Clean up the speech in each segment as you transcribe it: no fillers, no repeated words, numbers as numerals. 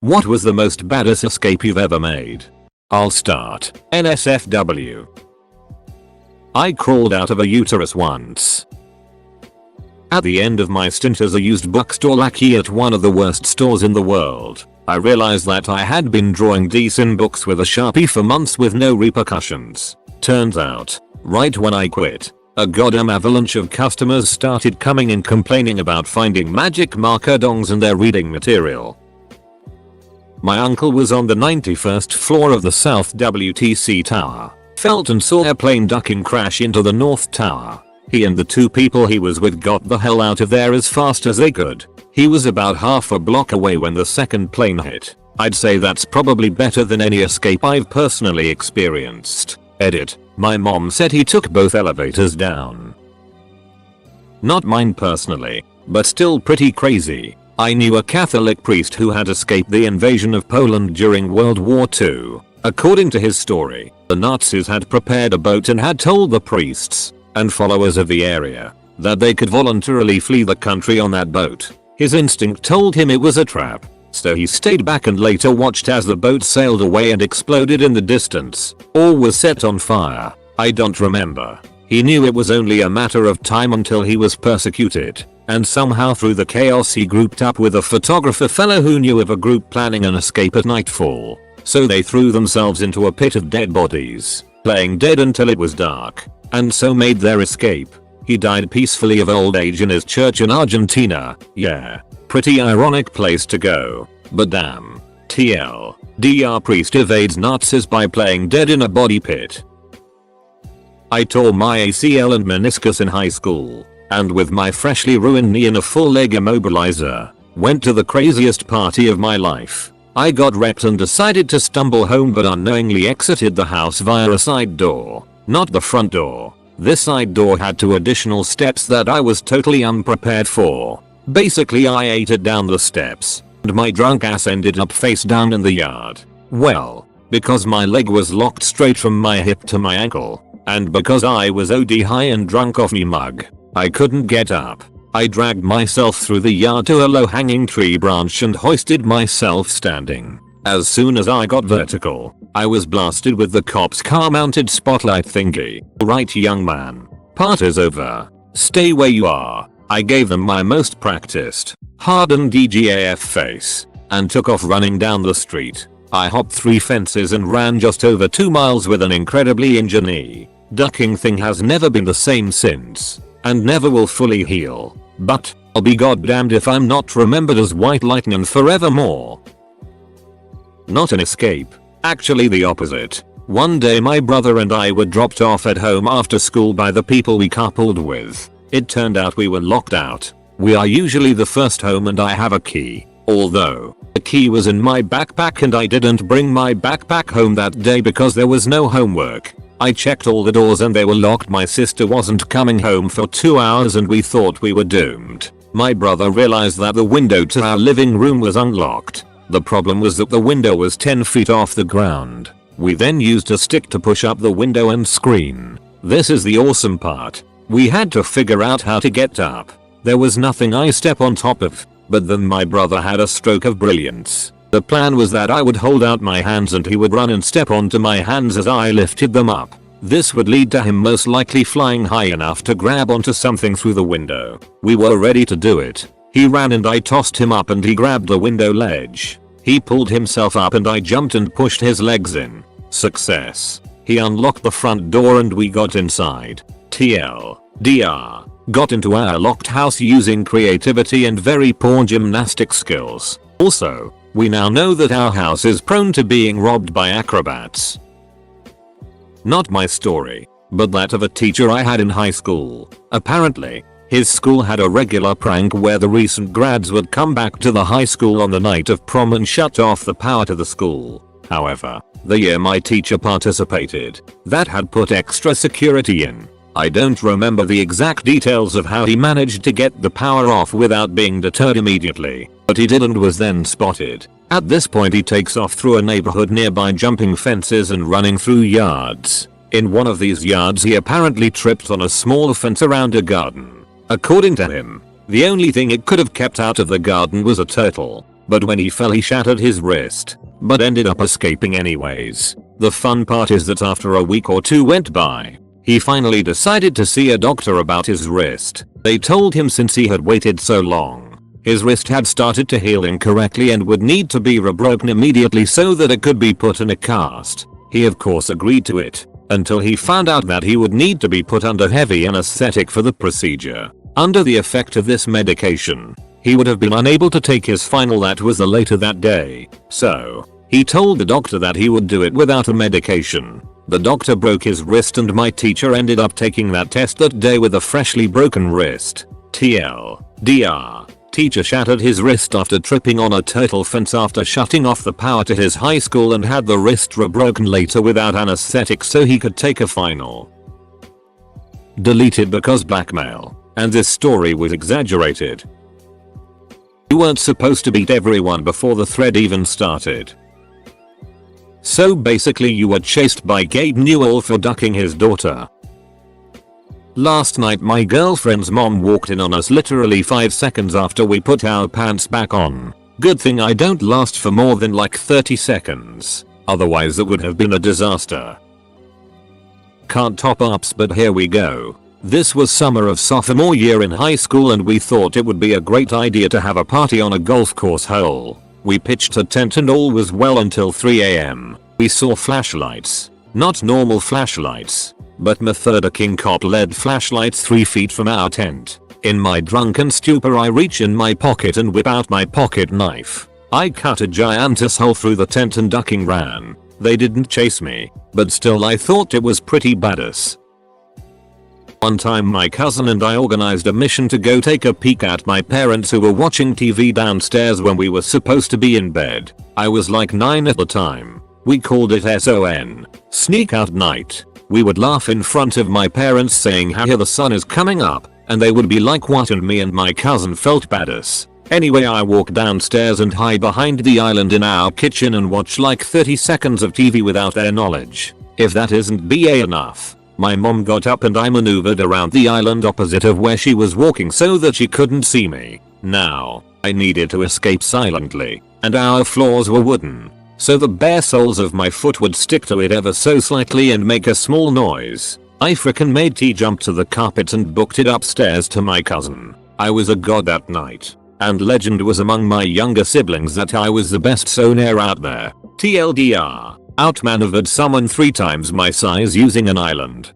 What was the most baddest escape you've ever made? I'll start. NSFW. I crawled out of a uterus once. At the end of my stint as a used bookstore lackey at one of the worst stores in the world, I realized that I had been drawing decent books with a Sharpie for months with no repercussions. Turns out, right when I quit, a goddamn avalanche of customers started coming in complaining about finding magic marker dongs in their reading material. My uncle was on the 91st floor of the South WTC Tower, felt and saw a plane ducking crash into the North Tower. He and the two people he was with got the hell out of there as fast as they could. He was about half a block away when the second plane hit. I'd say that's probably better than any escape I've personally experienced. Edit. My mom said he took both elevators down. Not mine personally, but still pretty crazy. I knew a Catholic priest who had escaped the invasion of Poland during World War II. According to his story, the Nazis had prepared a boat and had told the priests and followers of the area that they could voluntarily flee the country on that boat. His instinct told him it was a trap, so he stayed back and later watched as the boat sailed away and exploded in the distance. All was set on fire. I don't remember. He knew it was only a matter of time until he was persecuted, and somehow through the chaos he grouped up with a photographer fellow who knew of a group planning an escape at nightfall. So they threw themselves into a pit of dead bodies, playing dead until it was dark, and so made their escape. He died peacefully of old age in his church in Argentina. Yeah, pretty ironic place to go, but damn. TLDR priest evades Nazis by playing dead in a body pit. I tore my ACL and meniscus in high school, and with my freshly ruined knee in a full leg immobilizer, went to the craziest party of my life. I got wrecked and decided to stumble home but unknowingly exited the house via a side door, not the front door. This side door had 2 additional steps that I was totally unprepared for. Basically I ate it down the steps, and my drunk ass ended up face down in the yard. Well, because my leg was locked straight from my hip to my ankle, and because I was OD high and drunk off me mug, I couldn't get up. I dragged myself through the yard to a low-hanging tree branch and hoisted myself standing. As soon as I got vertical, I was blasted with the cop's car-mounted spotlight thingy. Right, young man. Part is over. Stay where you are. I gave them my most practiced, hardened DGAF face, and took off running down the street. I hopped 3 fences and ran just over 2 miles with an incredibly injured knee. Ducking thing has never been the same since, and never will fully heal. But I'll be goddamned if I'm not remembered as White Lightning forevermore. Not an escape. Actually the opposite. One day my brother and I were dropped off at home after school by the people we coupled with. It turned out we were locked out. We are usually the first home and I have a key. Although, the key was in my backpack and I didn't bring my backpack home that day because there was no homework. I checked all the doors and they were locked. My sister wasn't coming home for 2 hours and we thought we were doomed. My brother realized that the window to our living room was unlocked. The problem was that the window was 10 feet off the ground. We then used a stick to push up the window and screen. This is the awesome part. We had to figure out how to get up. There was nothing I step on top of, but then my brother had a stroke of brilliance. The plan was that I would hold out my hands and he would run and step onto my hands as I lifted them up. This would lead to him most likely flying high enough to grab onto something through the window. We were ready to do it. He ran and I tossed him up and he grabbed the window ledge. He pulled himself up and I jumped and pushed his legs in. Success. He unlocked the front door and we got inside. TLDR. Got into our locked house using creativity and very poor gymnastic skills. Also, we now know that our house is prone to being robbed by acrobats. Not my story, but that of a teacher I had in high school. Apparently, his school had a regular prank where the recent grads would come back to the high school on the night of prom and shut off the power to the school. However, the year my teacher participated, that had put extra security in. I don't remember the exact details of how he managed to get the power off without being deterred immediately, but he did and was then spotted. At this point he takes off through a neighborhood nearby, jumping fences and running through yards. In one of these yards he apparently tripped on a small fence around a garden. According to him, the only thing it could have kept out of the garden was a turtle. but when he fell he shattered his wrist, but ended up escaping anyways. The fun part is that after a week or two went by, he finally decided to see a doctor about his wrist. They told him since he had waited so long, his wrist had started to heal incorrectly and would need to be rebroken immediately so that it could be put in a cast. He of course agreed to it, until he found out that he would need to be put under heavy anesthetic for the procedure. Under the effect of this medication, he would have been unable to take his final that was later that day. So, he told the doctor that he would do it without a medication. The doctor broke his wrist and my teacher ended up taking that test that day with a freshly broken wrist. TLDR. Teacher shattered his wrist after tripping on a turtle fence after shutting off the power to his high school and had the wrist rebroken later without anesthetic so he could take a final. Deleted because blackmail. And this story was exaggerated. You weren't supposed to beat everyone before the thread even started. So basically you were chased by Gabe Newell for ducking his daughter. Last night my girlfriend's mom walked in on us literally 5 seconds after we put our pants back on. Good thing I don't last for more than like 30 seconds. Otherwise it would have been a disaster. Can't top ups but here we go. This was summer of sophomore year in high school and we thought it would be a great idea to have a party on a golf course hole. We pitched a tent and all was well until 3 AM. We saw flashlights. Not normal flashlights, but Method King cop LED flashlights 3 feet from our tent. In my drunken stupor I reach in my pocket and whip out my pocket knife. I cut a giantous hole through the tent and ducking ran. They didn't chase me, but still I thought it was pretty badass. One time my cousin and I organized a mission to go take a peek at my parents who were watching TV downstairs when we were supposed to be in bed. I was like 9 at the time. We called it SON. Sneak out night. We would laugh in front of my parents saying how the sun is coming up, and they would be like what, and me and my cousin felt badass. Anyway I walk downstairs and hide behind the island in our kitchen and watch like 30 seconds of TV without their knowledge. If that isn't BA enough, my mom got up and I maneuvered around the island opposite of where she was walking so that she couldn't see me. Now, I needed to escape silently, and our floors were wooden, so the bare soles of my foot would stick to it ever so slightly and make a small noise. I frickin' made T jump to the carpet and booked it upstairs to my cousin. I was a god that night, and legend was among my younger siblings that I was the best sonair out there. TLDR. Outmaneuvered someone 3 times my size using an island.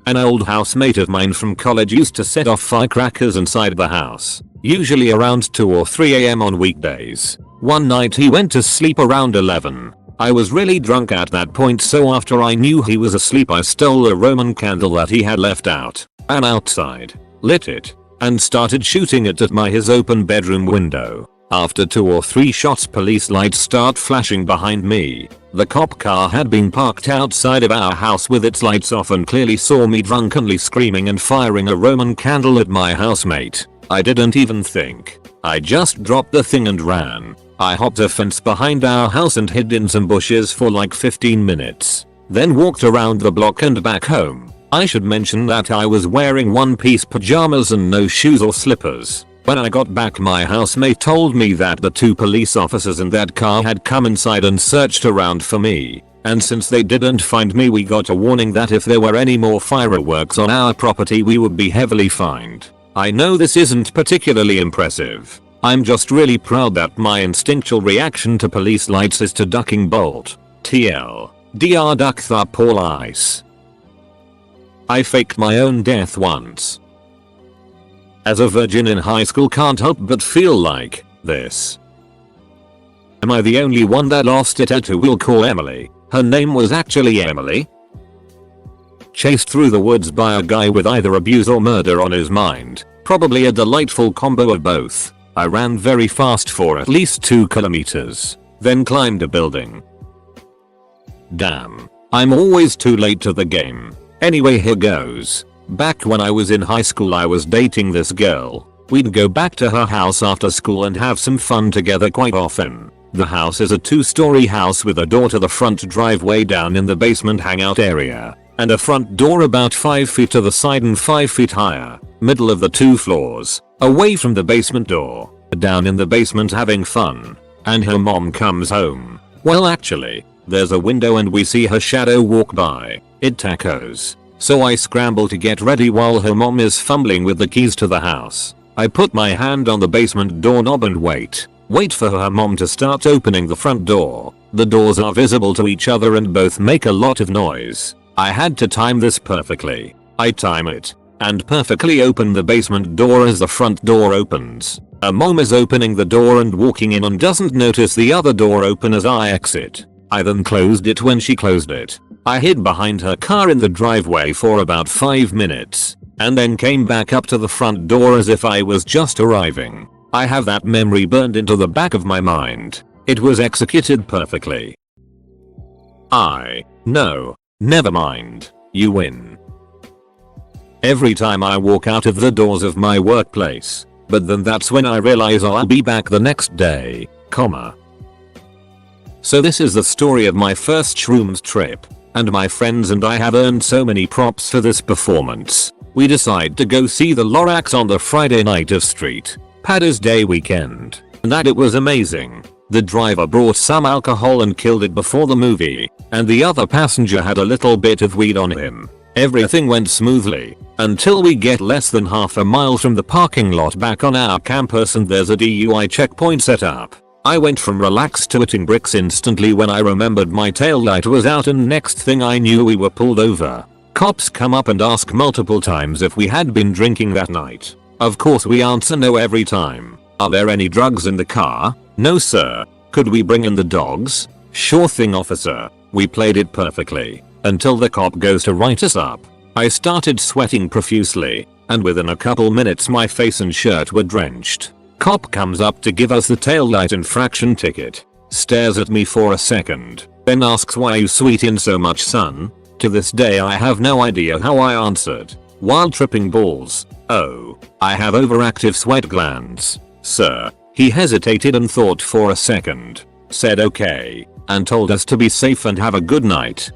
An old housemate of mine from college used to set off firecrackers inside the house, usually around 2 or 3 AM on weekdays. One night he went to sleep around 11. I was really drunk at that point, so after I knew he was asleep I stole a Roman candle that he had left out, ran outside, lit it, and started shooting it at his open bedroom window. After 2 or 3 shots police lights start flashing behind me. The cop car had been parked outside of our house with its lights off and clearly saw me drunkenly screaming and firing a Roman candle at my housemate. I didn't even think. I just dropped the thing and ran. I hopped a fence behind our house and hid in some bushes for like 15 minutes. Then walked around the block and back home. I should mention that I was wearing one-piece pajamas and no shoes or slippers. When I got back my housemate told me that the 2 police officers in that car had come inside and searched around for me, and since they didn't find me we got a warning that if there were any more fireworks on our property we would be heavily fined. I know this isn't particularly impressive. I'm just really proud that my instinctual reaction to police lights is to ducking bolt. TLDR duck the police. I faked my own death once. As a virgin in high school can't help but feel like this. Am I the only one that lost it at who we'll call Emily? Her name was actually Emily. Chased through the woods by a guy with either abuse or murder on his mind. Probably a delightful combo of both. I ran very fast for at least 2 kilometers. Then climbed a building. Damn. I'm always too late to the game. Anyway, here goes. Back when I was in high school I was dating this girl. We'd go back to her house after school and have some fun together quite often. The house is a 2-story house with a door to the front driveway down in the basement hangout area, and a front door about 5 feet to the side and 5 feet higher, middle of the 2 floors, away from the basement door. down in the basement having fun. And her mom comes home. Well, actually, there's a window and we see her shadow walk by. It tacos. So I scramble to get ready while her mom is fumbling with the keys to the house. I put my hand on the basement doorknob and wait for her mom to start opening the front door. The doors are visible to each other and both make a lot of noise. I had to time this perfectly. I time it and perfectly open the basement door as the front door opens. Her mom is opening the door and walking in and doesn't notice the other door open as I exit. I then closed it when she closed it. I hid behind her car in the driveway for about 5 minutes and then came back up to the front door as if I was just arriving. I have that memory burned into the back of my mind. It was executed perfectly. No, never mind. You win. Every time I walk out of the doors of my workplace, but then that's when I realize I'll be back the next day, So this is the story of my first shrooms trip, and my friends and I have earned so many props for this performance. We decide to go see the Lorax on the Friday night of Street Paddy's Day weekend, and that it was amazing. The driver brought some alcohol and killed it before the movie, and the other passenger had a little bit of weed on him. Everything went smoothly until we get less than half a mile from the parking lot back on our campus and there's a DUI checkpoint set up. I went from relaxed to eating bricks instantly when I remembered my taillight was out, and next thing I knew we were pulled over. Cops come up and ask multiple times if we had been drinking that night. Of course we answer no every time. Are there any drugs in the car? No sir. Could we bring in the dogs? Sure thing officer. We played it perfectly until the cop goes to write us up. I started sweating profusely, and within a couple minutes my face and shirt were drenched. Cop comes up to give us the taillight infraction ticket, stares at me for a second, then asks why you sweating so much son? To this day I have no idea how I answered. While tripping balls, oh, I have overactive sweat glands, sir. He hesitated and thought for a second, said okay, and told us to be safe and have a good night.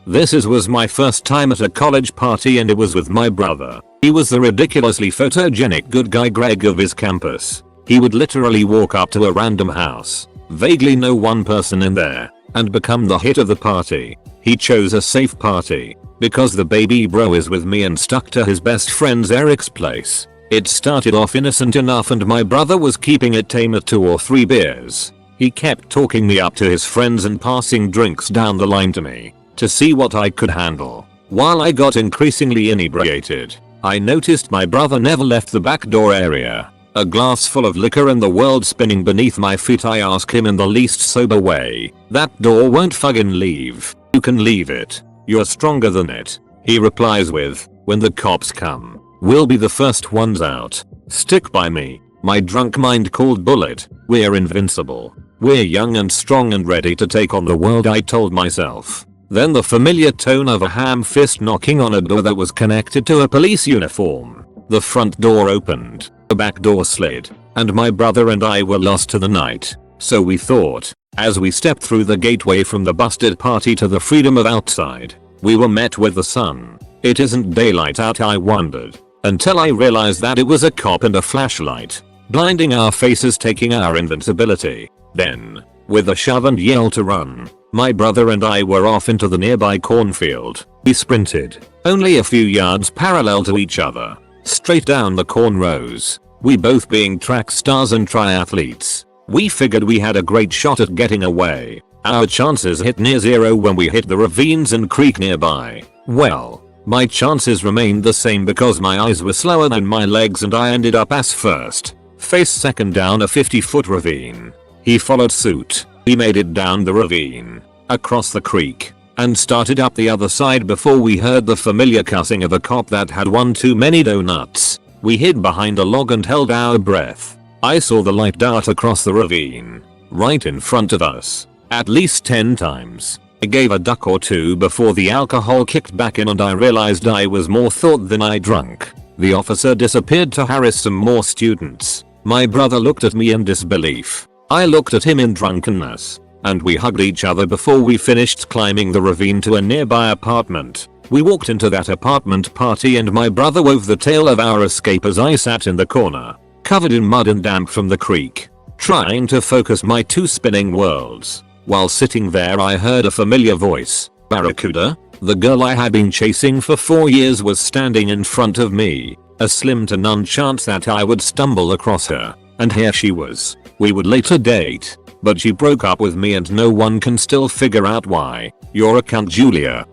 This was my first time at a college party and it was with my brother. He was the ridiculously photogenic good guy Greg of his campus. He would literally walk up to a random house, vaguely know one person in there, and become the hit of the party. He chose a safe party because the baby bro is with me and stuck to his best friend's Eric's place. It started off innocent enough and my brother was keeping it tame at 2 or 3 beers. He kept talking me up to his friends and passing drinks down the line to me to see what I could handle. While I got increasingly inebriated, I noticed my brother never left the back door area. A glass full of liquor and the world spinning beneath my feet. I ask him in the least sober way, "That door won't fucking leave. You can leave it. You're stronger than it." He replies with, "When the cops come, we'll be the first ones out. Stick by me." My drunk mind called bullet. We're invincible. We're young and strong and ready to take on the world, I told myself. Then the familiar tone of a ham fist knocking on a door that was connected to a police uniform. The front door opened, the back door slid, and my brother and I were lost to the night. So we thought, as we stepped through the gateway from the busted party to the freedom of outside. We were met with the sun. It isn't daylight out, I wondered, until I realized that it was a cop and a flashlight, blinding our faces, taking our invincibility. Then, with a shove and yell to run, my brother and I were off into the nearby cornfield. We sprinted, only a few yards parallel to each other, straight down the corn rows. We both being track stars and triathletes, we figured we had a great shot at getting away. Our chances hit near zero when we hit the ravines and creek nearby. Well, my chances remained the same because my eyes were slower than my legs and I ended up ass first, face second down a 50-foot ravine. He followed suit. We made it down the ravine, across the creek, and started up the other side before we heard the familiar cussing of a cop that had one too many donuts. We hid behind a log and held our breath. I saw the light dart across the ravine, right in front of us, at least 10 times. I gave a duck or two before the alcohol kicked back in and I realized I was more thought than I drunk. The officer disappeared to harass some more students. My brother looked at me in disbelief. I looked at him in drunkenness, and we hugged each other before we finished climbing the ravine to a nearby apartment. We walked into that apartment party and my brother wove the tale of our escape as I sat in the corner, covered in mud and damp from the creek, trying to focus my two spinning worlds. While sitting there I heard a familiar voice. Barracuda? The girl I had been chasing for 4 years was standing in front of me, a slim to none chance that I would stumble across her, and here she was. We would later date, but she broke up with me and no one can still figure out why. You're a cunt, Julia.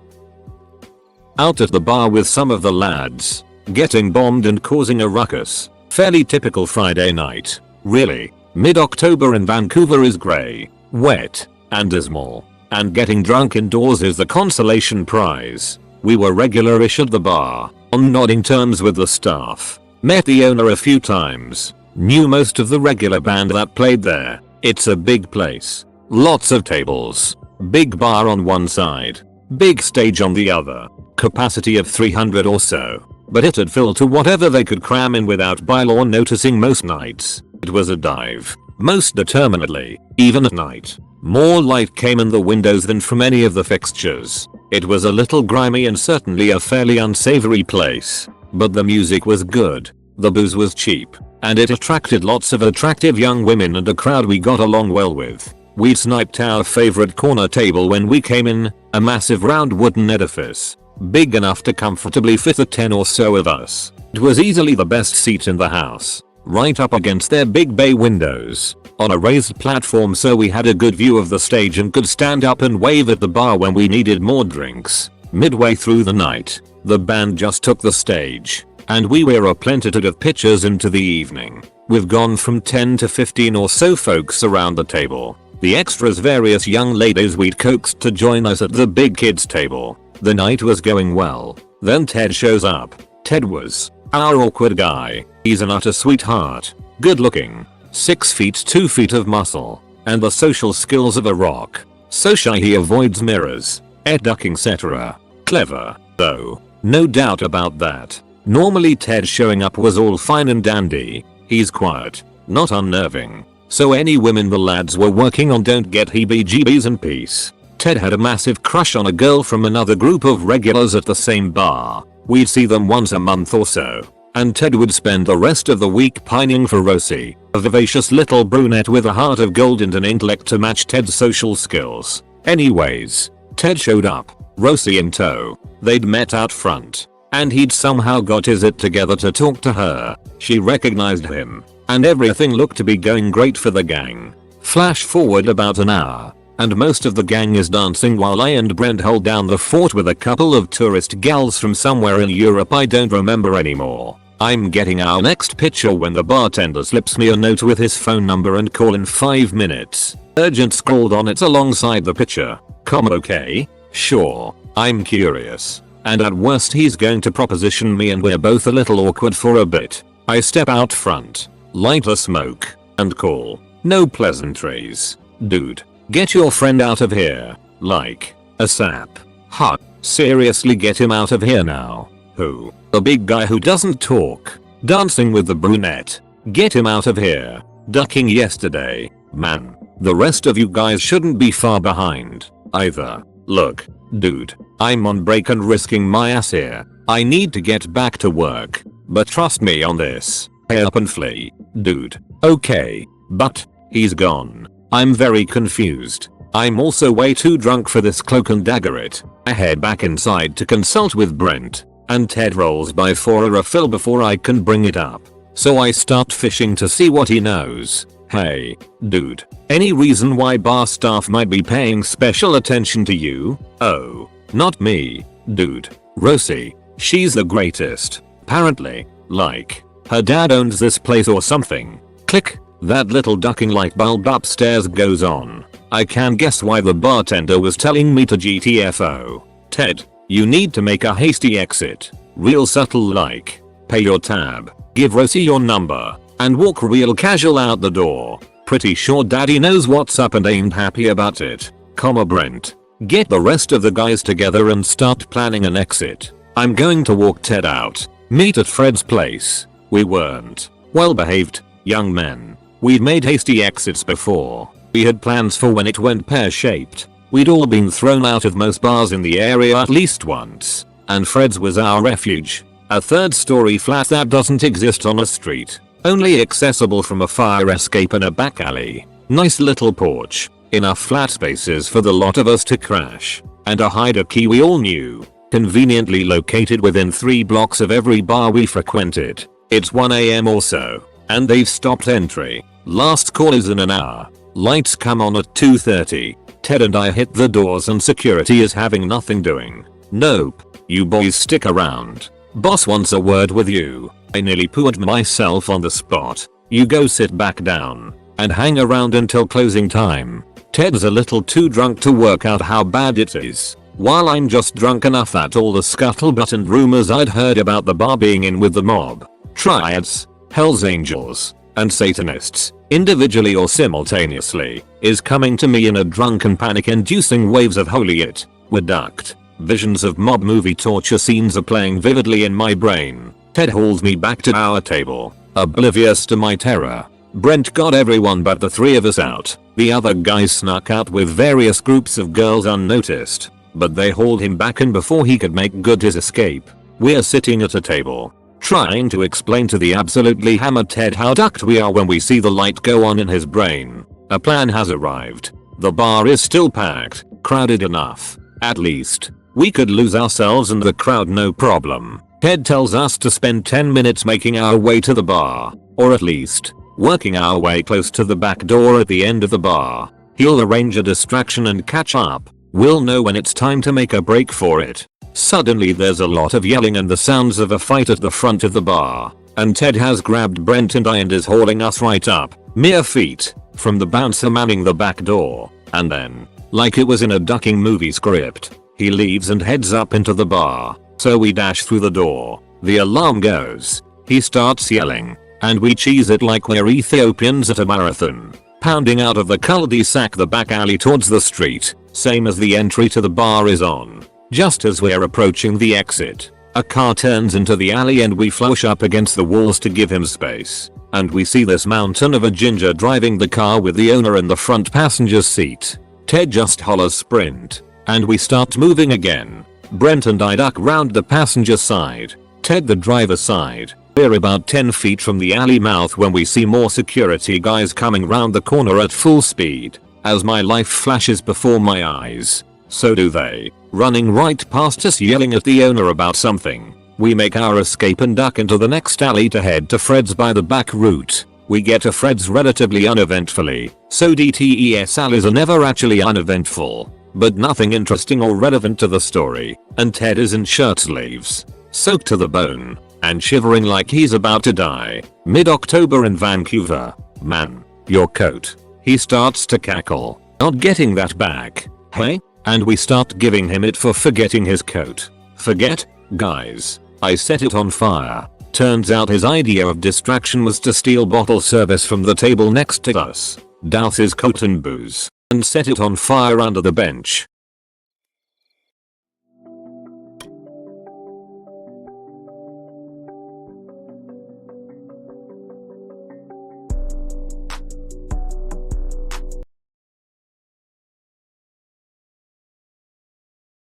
Out at the bar with some of the lads, getting bombed and causing a ruckus. Fairly typical Friday night. Really, mid-October in Vancouver is grey, wet, and dismal, and getting drunk indoors is the consolation prize. We were regular-ish at the bar, on nodding terms with the staff. Met the owner a few times, knew most of the regular band that played there. It's a big place, lots of tables, big bar on one side, big stage on the other, capacity of 300 or so, but it had filled to whatever they could cram in without bylaw noticing most nights. It was a dive, most determinedly, even at night. More light came in the windows than from any of the fixtures. It was a little grimy and certainly a fairly unsavory place, but the music was good, the booze was cheap, and it attracted lots of attractive young women and a crowd we got along well with. We sniped our favorite corner table when we came in, a massive round wooden edifice, big enough to comfortably fit the 10 or so of us. It was easily the best seat in the house, right up against their big bay windows, on a raised platform so we had a good view of the stage and could stand up and wave at the bar when we needed more drinks. Midway through the night, the band just took the stage, and we were a plentitude of pitchers into the evening. We've gone from 10 to 15 or so folks around the table. The extras various young ladies we'd coaxed to join us at the big kids table. The night was going well. Then Ted shows up. Ted was our awkward guy. He's an utter sweetheart. Good looking. 6 feet 2 feet of muscle. And the social skills of a rock. So shy he avoids mirrors. Ducking etc. Clever, though. No doubt about that. Normally Ted showing up was all fine and dandy. He's quiet. Not unnerving. So any women the lads were working on don't get heebie-jeebies in peace. Ted had a massive crush on a girl from another group of regulars at the same bar. We'd see them once a month or so, and Ted would spend the rest of the week pining for Rosie, a vivacious little brunette with a heart of gold and an intellect to match Ted's social skills. Anyways, Ted showed up, Rosie in tow. They'd met out front, and he'd somehow got his it together to talk to her. She recognized him, and everything looked to be going great for the gang. Flash forward about an hour, and most of the gang is dancing while I and Brent hold down the fort with a couple of tourist gals from somewhere in Europe I don't remember anymore. I'm getting our next picture when the bartender slips me a note with his phone number and call in 5 minutes. Urgent scrawled on it alongside the picture. Okay? Sure. I'm curious. And at worst he's going to proposition me and we're both a little awkward for a bit. I step out front, light a smoke, and call. No pleasantries. Dude. Get your friend out of here. Like. ASAP. Huh. Seriously, get him out of here now. Who? The big guy who doesn't talk. Dancing with the brunette. Get him out of here. Ducking yesterday. Man. The rest of you guys shouldn't be far behind, either. Look. Dude. I'm on break and risking my ass here. I need to get back to work. But trust me on this. Pay up and flee. Dude. Okay. But. He's gone. I'm very confused. I'm also way too drunk for this cloak and dagger it. I head back inside to consult with Brent, and Ted rolls by for a refill before I can bring it up. So I start fishing to see what he knows. Hey, dude, any reason why bar staff might be paying special attention to you? Oh, not me, dude. Rosie, she's the greatest. Apparently, like, her dad owns this place or something. Click. That little ducking light bulb upstairs goes on. I can guess why the bartender was telling me to GTFO. Ted, you need to make a hasty exit. Real subtle like. Pay your tab. Give Rosie your number. And walk real casual out the door. Pretty sure daddy knows what's up and ain't happy about it. Brent. Get the rest of the guys together and start planning an exit. I'm going to walk Ted out. Meet at Fred's place. We weren't well behaved young men. We'd made hasty exits before. We had plans for when it went pear-shaped. We'd all been thrown out of most bars in the area at least once. And Fred's was our refuge. A 3rd-story flat that doesn't exist on a street. only accessible from a fire escape in a back alley. Nice little porch, enough flat spaces for the lot of us to crash, and a hider key we all knew, conveniently located within 3 blocks of every bar we frequented. It's 1 AM or so, and they've stopped entry. Last call is in an hour. Lights come on at 2:30. Ted and I hit the doors and security is having nothing doing. Nope, you boys stick around. Boss wants a word with you. I nearly pooed myself on the spot. You go sit back down and hang around until closing time. Ted's a little too drunk to work out how bad it is, while I'm just drunk enough that all the scuttlebutt and rumors I'd heard about the bar being in with the mob, triads, Hells Angels, and Satanists, individually or simultaneously, is coming to me in a drunken panic-inducing waves of holy it, reduct. Visions of mob movie torture scenes are playing vividly in my brain. Ted hauls me back to our table, oblivious to my terror. Brent got everyone but the 3 of us out. The other guys snuck out with various groups of girls unnoticed, but they hauled him back in before he could make good his escape. We're sitting at a table, trying to explain to the absolutely hammered Ted how ducked we are when we see the light go on in his brain. A plan has arrived. The bar is still packed, crowded enough, at least. We could lose ourselves in the crowd no problem. Ted tells us to spend 10 minutes making our way to the bar, or at least, working our way close to the back door at the end of the bar. He'll arrange a distraction and catch up. We'll know when it's time to make a break for it. Suddenly there's a lot of yelling and the sounds of a fight at the front of the bar, and Ted has grabbed Brent and I and is hauling us right up, mere feet, from the bouncer manning the back door, and then, like it was in a ducking movie script, he leaves and heads up into the bar. So we dash through the door. The alarm goes. He starts yelling, and we cheese it like we're Ethiopians at a marathon, pounding out of the cul-de-sac the back alley towards the street, same as the entry to the bar is on. Just as we're approaching the exit, a car turns into the alley and we flush up against the walls to give him space, and we see this mountain of a ginger driving the car with the owner in the front passenger's seat. Ted just hollers sprint, and we start moving again. Brent and I duck round the passenger side, Ted the driver's side. We're about 10 feet from the alley mouth when we see more security guys coming round the corner at full speed. As my life flashes before my eyes, so do they, running right past us yelling at the owner about something. We make our escape and duck into the next alley to head to Fred's by the back route. We get to Fred's relatively uneventfully, so DTES alleys are never actually uneventful, but nothing interesting or relevant to the story, and Ted is in shirt sleeves, soaked to the bone, and shivering like he's about to die. Mid-October in Vancouver. Man, your coat. He starts to cackle, not getting that back. Hey? And we start giving him it for forgetting his coat. Forget? Guys, I set it on fire. Turns out his idea of distraction was to steal bottle service from the table next to us, douse his coat in booze, and set it on fire under the bench.